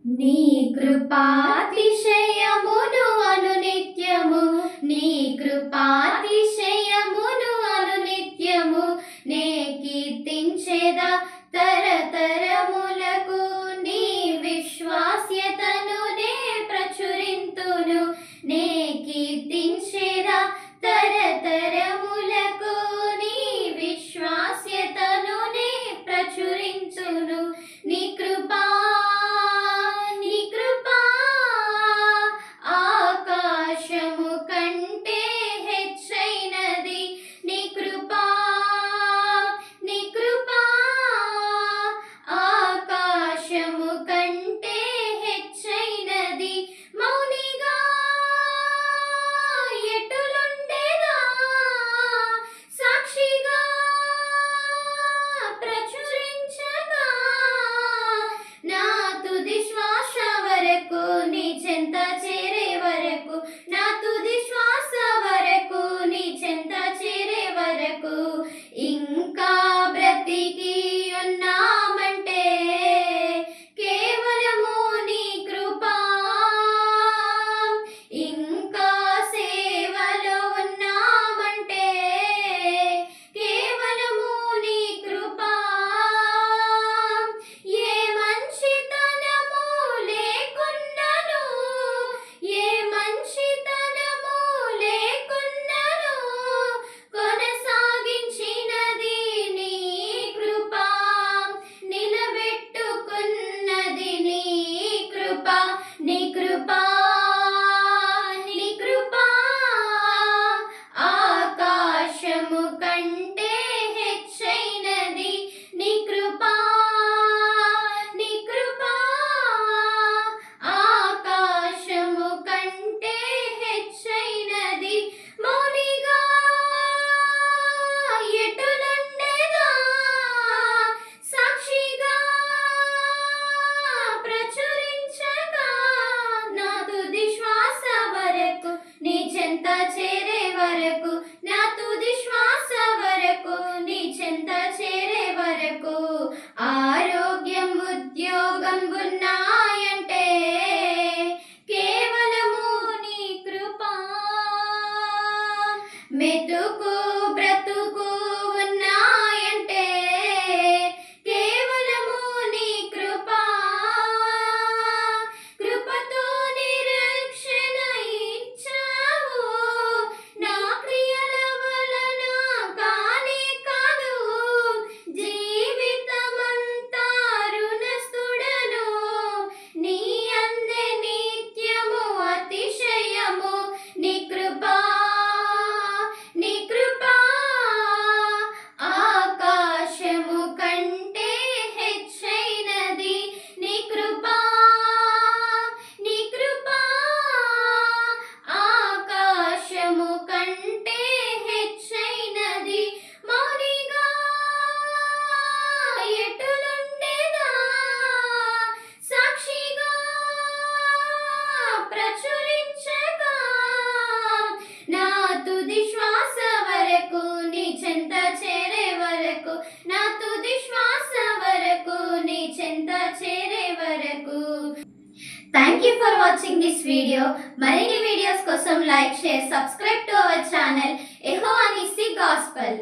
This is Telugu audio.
నీ కృపాతిశయమును అనునిత్యము, నీ కృపాతిశయమును అనునిత్యము నే కీర్తించెదా తరతరములకు. నీ విశ్వాస్యతను నే ప్రచురింతును, నే కీర్తించెదా తరతరములకు. నీ విశ్వాస్యతను నే ప్రచురించును. నీ కృపా ఆకాశము కంటే హెచ్చైనది. నీ కృపా ఆకాశము కంటే హెచ్చైనది. మౌనిగా ఎటులుండేదా, సాక్షిగా ప్రచురించగా నా తుది శ్వాస వరకు, నీ చెంత చేరే వరకు, నా తుది శ్వాస వరకు, నీ చెంత చేరే వరకు. ఇంకా బ్రతికి ఉన్నామంటే కేవలము నీ కృపా, ఇంకా సేవలో ఉన్నామంటే కేవలము నీ కృపా. ఏ మంచితనము లేకున్నను, ఏ మంచితనము లేకున్నను కొనసాగించినది నీ కృపా, నిలబెట్టుకున్నది నీ కృపా. నీ కృపా ఆకాశము కంటే హెచ్చైనది. నీ కృపా ఆకాశము కంటే హెచ్చైనది. మౌనిగా ఎటులుండేదా, సాక్షిగా ప్రచురించగా నా తుది శ్వాస వరకు, నీ చెంత చేరే వరకు, నా తుది శ్వాస వరకు, నీ చెంత చేరే వరకు. ఆరోగ్యం ఉద్యోగం ఉన్నాయంటే కేవలము నీ కృపా, మెతుకు బ్రతుకు ఉన్నాయంటే కేవలము నీ కృపా. కృపతో నిరీక్షణ ఇచ్చావు, నా క్రియల వలన కానే కాదు. జీవితమంతా రుణస్థుడను, నీ అందే నిత్యము అతిశయము. నీ కృపా ఆకాశము కంటే హెచ్చైనది. నీ కృపా ఆకాశము కంటే హెచ్చైనది. మౌనిగా ఎటులుండేదా, సాక్షిగా ప్రచురించగా నా తుది శ్వాస వరకు, నీ చెంత చేరే వరకు, నా తుది శ్వాస వరకు, నీ చెంత చేరే వరకు. Thank you for watching this video. మరిన్ని వీడియోస్ కోసం like, share, subscribe to our channel Jehovah Nissy gospel.